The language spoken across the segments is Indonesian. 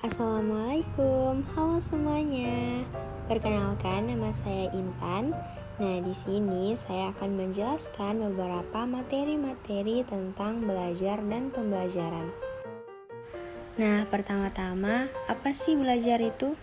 Assalamualaikum, halo semuanya. Perkenalkan, nama saya Intan. Nah, di sini saya akan menjelaskan beberapa materi-materi tentang belajar dan pembelajaran. Nah, pertama-tama, apa sih belajar itu?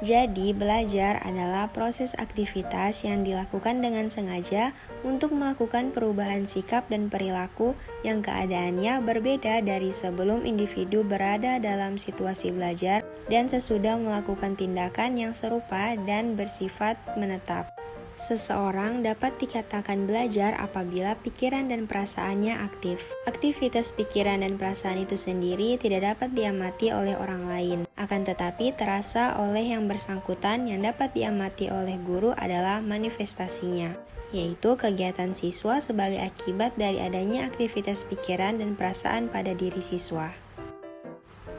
Jadi, belajar adalah proses aktivitas yang dilakukan dengan sengaja untuk melakukan perubahan sikap dan perilaku yang keadaannya berbeda dari sebelum individu berada dalam situasi belajar dan sesudah melakukan tindakan yang serupa dan bersifat menetap. Seseorang dapat dikatakan belajar apabila pikiran dan perasaannya aktif. Aktivitas pikiran dan perasaan itu sendiri tidak dapat diamati oleh orang lain. Akan tetapi terasa oleh yang bersangkutan. Yang dapat diamati oleh guru adalah manifestasinya, yaitu kegiatan siswa sebagai akibat dari adanya aktivitas pikiran dan perasaan pada diri siswa.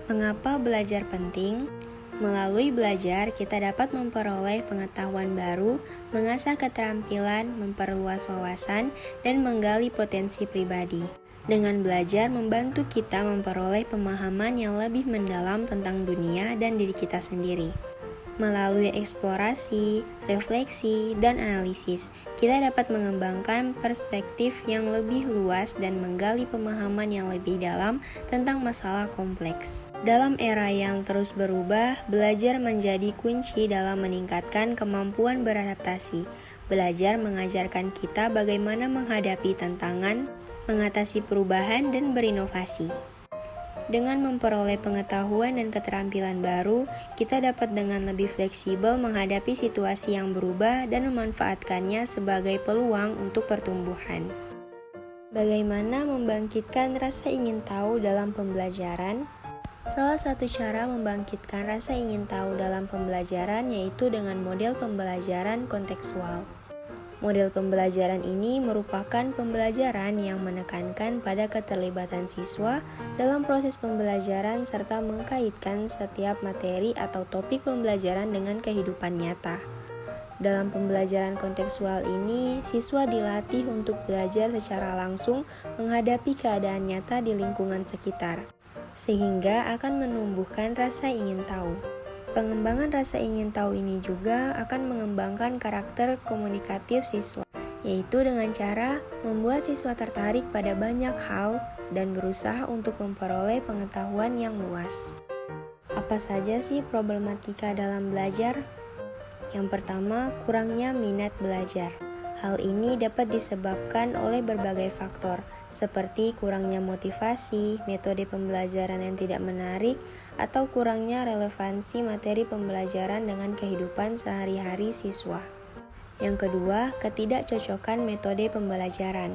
Mengapa belajar penting? Melalui belajar, kita dapat memperoleh pengetahuan baru, mengasah keterampilan, memperluas wawasan, dan menggali potensi pribadi. Dengan belajar, membantu kita memperoleh pemahaman yang lebih mendalam tentang dunia dan diri kita sendiri. Melalui eksplorasi, refleksi, dan analisis, kita dapat mengembangkan perspektif yang lebih luas dan menggali pemahaman yang lebih dalam tentang masalah kompleks. Dalam era yang terus berubah, belajar menjadi kunci dalam meningkatkan kemampuan beradaptasi. Belajar mengajarkan kita bagaimana menghadapi tantangan, mengatasi perubahan, dan berinovasi. Dengan memperoleh pengetahuan dan keterampilan baru, kita dapat dengan lebih fleksibel menghadapi situasi yang berubah dan memanfaatkannya sebagai peluang untuk pertumbuhan. Bagaimana membangkitkan rasa ingin tahu dalam pembelajaran? Salah satu cara membangkitkan rasa ingin tahu dalam pembelajaran yaitu dengan model pembelajaran kontekstual. Model pembelajaran ini merupakan pembelajaran yang menekankan pada keterlibatan siswa dalam proses pembelajaran serta mengkaitkan setiap materi atau topik pembelajaran dengan kehidupan nyata. Dalam pembelajaran kontekstual ini, siswa dilatih untuk belajar secara langsung menghadapi keadaan nyata di lingkungan sekitar, sehingga akan menumbuhkan rasa ingin tahu. Pengembangan rasa ingin tahu ini juga akan mengembangkan karakter komunikatif siswa, yaitu dengan cara membuat siswa tertarik pada banyak hal dan berusaha untuk memperoleh pengetahuan yang luas. Apa saja sih problematika dalam belajar? Yang pertama, kurangnya minat belajar. Hal ini dapat disebabkan oleh berbagai faktor, seperti kurangnya motivasi, metode pembelajaran yang tidak menarik, atau kurangnya relevansi materi pembelajaran dengan kehidupan sehari-hari siswa. Yang kedua, ketidakcocokan metode pembelajaran.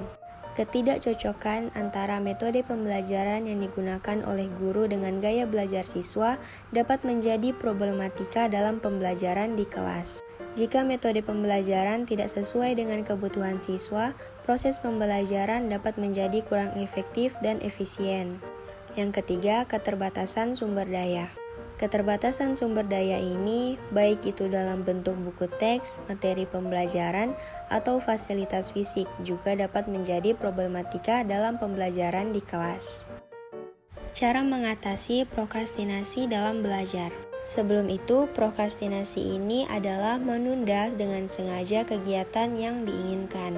Ketidakcocokan antara metode pembelajaran yang digunakan oleh guru dengan gaya belajar siswa dapat menjadi problematika dalam pembelajaran di kelas. Jika metode pembelajaran tidak sesuai dengan kebutuhan siswa, proses pembelajaran dapat menjadi kurang efektif dan efisien. Yang ketiga, keterbatasan sumber daya. Keterbatasan sumber daya ini, baik itu dalam bentuk buku teks, materi pembelajaran, atau fasilitas fisik, juga dapat menjadi problematika dalam pembelajaran di kelas. Cara mengatasi prokrastinasi dalam belajar. Sebelum itu, prokrastinasi ini adalah menunda dengan sengaja kegiatan yang diinginkan.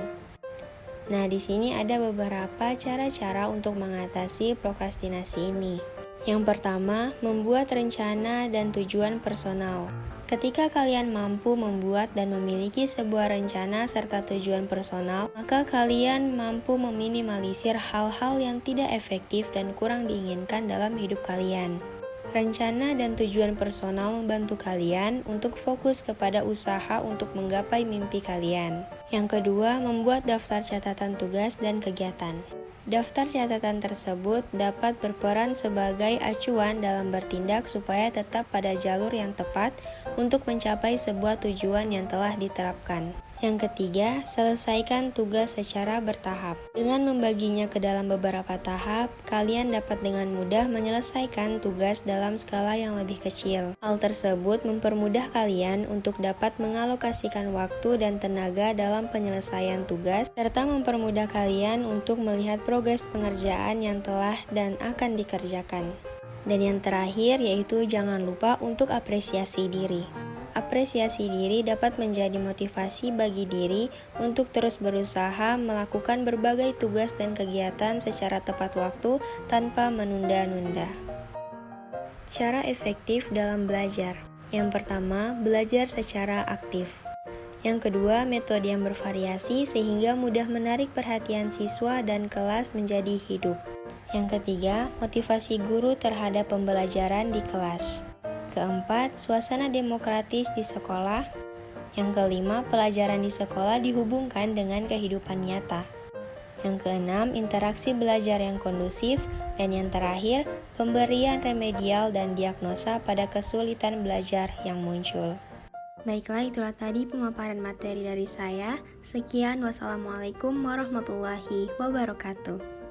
Nah, di sini ada beberapa cara-cara untuk mengatasi prokrastinasi ini. Yang pertama, membuat rencana dan tujuan personal. Ketika kalian mampu membuat dan memiliki sebuah rencana serta tujuan personal, maka kalian mampu meminimalisir hal-hal yang tidak efektif dan kurang diinginkan dalam hidup kalian. Rencana dan tujuan personal membantu kalian untuk fokus kepada usaha untuk menggapai mimpi kalian. Yang kedua, membuat daftar catatan tugas dan kegiatan. Daftar catatan tersebut dapat berperan sebagai acuan dalam bertindak supaya tetap pada jalur yang tepat untuk mencapai sebuah tujuan yang telah diterapkan. Yang ketiga, selesaikan tugas secara bertahap. Dengan membaginya ke dalam beberapa tahap, kalian dapat dengan mudah menyelesaikan tugas dalam skala yang lebih kecil. Hal tersebut mempermudah kalian untuk dapat mengalokasikan waktu dan tenaga dalam penyelesaian tugas, serta mempermudah kalian untuk melihat progres pengerjaan yang telah dan akan dikerjakan. Dan yang terakhir yaitu jangan lupa untuk apresiasi diri. Apresiasi diri dapat menjadi motivasi bagi diri untuk terus berusaha melakukan berbagai tugas dan kegiatan secara tepat waktu tanpa menunda-nunda. Cara efektif dalam belajar. Yang pertama, belajar secara aktif. Yang kedua, metode yang bervariasi sehingga mudah menarik perhatian siswa dan kelas menjadi hidup. Yang ketiga, motivasi guru terhadap pembelajaran di kelas. Keempat, suasana demokratis di sekolah. Yang kelima, pelajaran di sekolah dihubungkan dengan kehidupan nyata. Yang keenam, interaksi belajar yang kondusif. Dan yang terakhir, pemberian remedial dan diagnosa pada kesulitan belajar yang muncul. Baiklah, itulah tadi pemaparan materi dari saya. Sekian, wassalamualaikum warahmatullahi wabarakatuh.